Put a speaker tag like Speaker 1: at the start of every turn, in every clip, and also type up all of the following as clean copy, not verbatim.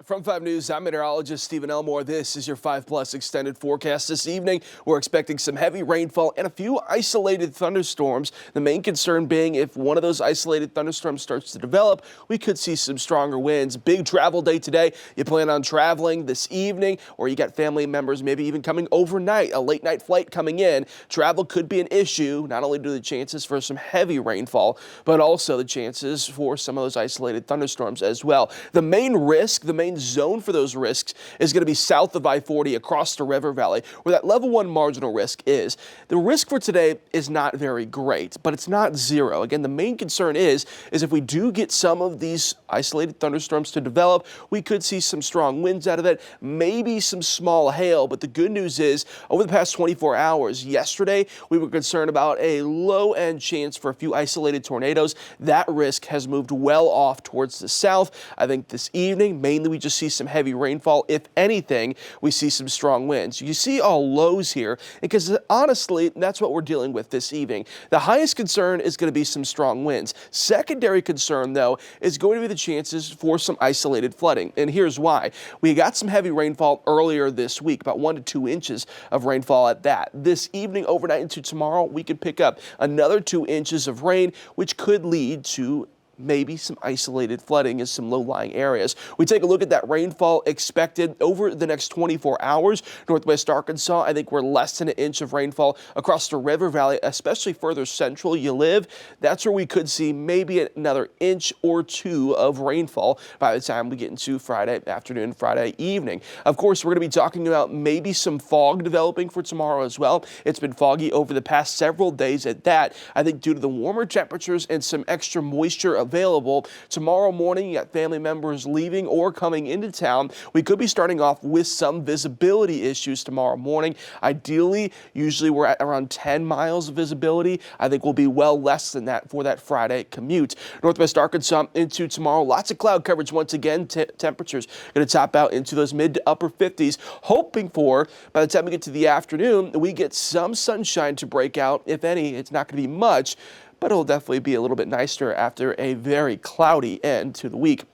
Speaker 1: From 5 News, I'm meteorologist Stephen Elmore. This is your 5+ extended forecast this evening. We're expecting some heavy rainfall and a few isolated thunderstorms. The main concern being if one of those isolated thunderstorms starts to develop, we could see some stronger winds. Big travel day today. You plan on traveling this evening, or you got family members maybe even coming overnight, a late night flight coming in. Travel could be an issue, not only due to the chances for some heavy rainfall, but also the chances for some of those isolated thunderstorms as well. The main zone for those risks is going to be south of I-40 across the river valley, where that level 1 marginal risk is. The risk for today is not very great, but it's not zero. Again, the main concern is if we do get some of these isolated thunderstorms to develop, we could see some strong winds out of it, maybe some small hail. But the good news is, over the past 24 hours, yesterday we were concerned about a low-end chance for a few isolated tornadoes. That risk has moved well off towards the south. I think this evening, mainly we just see some heavy rainfall. If anything, we see some strong winds. You see all lows here, because honestly, that's what we're dealing with this evening. The highest concern is going to be some strong winds. Secondary concern, though, is going to be the chances for some isolated flooding. And here's why. We got some heavy rainfall earlier this week, about 1 to 2 inches of rainfall at that. This evening, overnight into tomorrow, we could pick up another 2 inches of rain, which could lead to maybe some isolated flooding in some low-lying areas. We take a look at that rainfall expected over the next 24 hours. Northwest Arkansas, I think we're less than an inch of rainfall across the river valley, especially further central you live. That's where we could see maybe another inch or two of rainfall by the time we get into Friday afternoon, Friday evening. Of course, we're going to be talking about maybe some fog developing for tomorrow as well. It's been foggy over the past several days at that. I think due to the warmer temperatures and some extra moisture available. Tomorrow morning, you got family members leaving or coming into town. We could be starting off with some visibility issues tomorrow morning. Ideally, usually we're at around 10 miles of visibility. I think we'll be well less than that for that Friday commute. Northwest Arkansas into tomorrow, lots of cloud coverage once again. Temperatures going to top out into those mid to upper 50s. Hoping for, by the time we get to the afternoon, we get some sunshine to break out. If any, it's not going to be much, but it'll definitely be a little bit nicer after a very cloudy end to the week.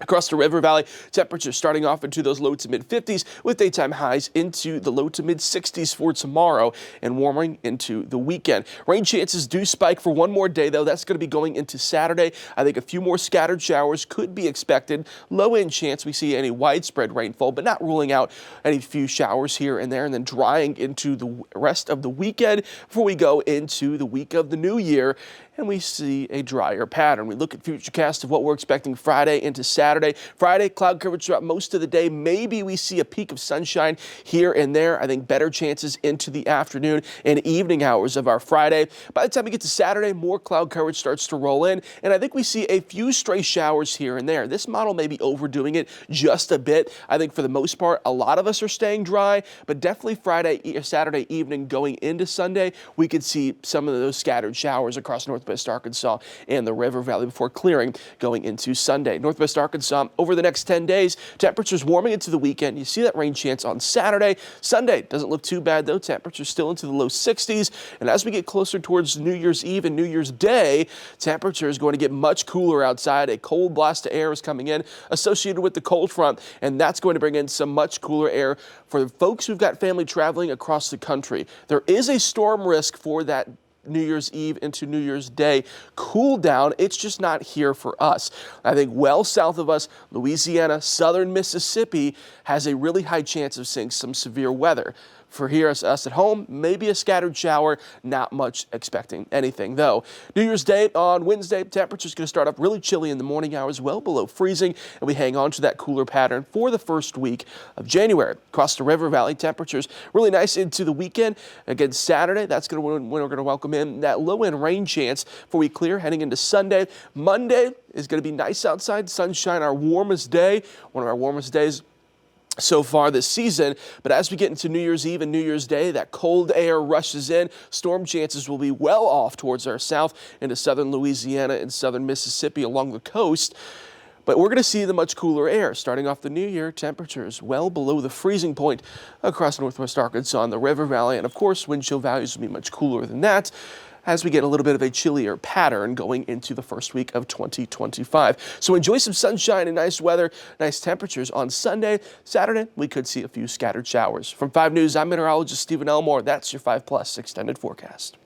Speaker 1: Across the river valley, temperatures starting off into those low to mid 50s with daytime highs into the low to mid 60s for tomorrow and warming into the weekend. Rain chances do spike for one more day, though. That's going to be going into Saturday. I think a few more scattered showers could be expected. Low end chance we see any widespread rainfall, but not ruling out any few showers here and there, and then drying into the rest of the weekend before we go into the week of the new year and we see a drier pattern. We look at futurecast of what we're expecting Friday into Saturday. Friday, cloud coverage throughout most of the day. Maybe we see a peak of sunshine here and there. I think better chances into the afternoon and evening hours of our Friday. By the time we get to Saturday, more cloud coverage starts to roll in, and I think we see a few stray showers here and there. This model may be overdoing it just a bit. I think for the most part, a lot of us are staying dry, but definitely Friday, Saturday evening going into Sunday, we could see some of those scattered showers across Northwest Arkansas and the river valley before clearing going into Sunday. Northwest Arkansas, over the next 10 days, temperatures warming into the weekend. You see that rain chance on Saturday. Sunday doesn't look too bad, though. Temperatures still into the low 60s. And as we get closer towards New Year's Eve and New Year's Day, temperature is going to get much cooler outside. A cold blast of air is coming in associated with the cold front, and that's going to bring in some much cooler air for the folks who've got family traveling across the country. There is a storm risk for that New Year's Eve into New Year's Day cool down. It's just not here for us. I think well south of us, Louisiana, southern Mississippi has a really high chance of seeing some severe weather. For here, us at home, maybe a scattered shower, not much expecting anything though. New Year's Day on Wednesday, temperature's going to start up really chilly in the morning hours, well below freezing, and we hang on to that cooler pattern for the first week of January. Across the river valley, temperatures really nice into the weekend. Again, Saturday, that's when we're going to welcome in that low-end rain chance before we clear heading into Sunday. Monday is going to be nice outside, sunshine, our warmest day, one of our warmest days so far this season. But as we get into New Year's Eve and New Year's Day, that cold air rushes in. Storm chances will be well off towards our south into southern Louisiana and southern Mississippi along the coast. But we're going to see the much cooler air. Starting off the new year, temperatures well below the freezing point across northwest Arkansas and the river valley. And of course, wind chill values will be much cooler than that. as we get a little bit of a chillier pattern going into the first week of 2025. So enjoy some sunshine and nice weather, nice temperatures on Sunday. Saturday, we could see a few scattered showers. From 5 News, I'm meteorologist Stephen Elmore. That's your 5+ extended forecast.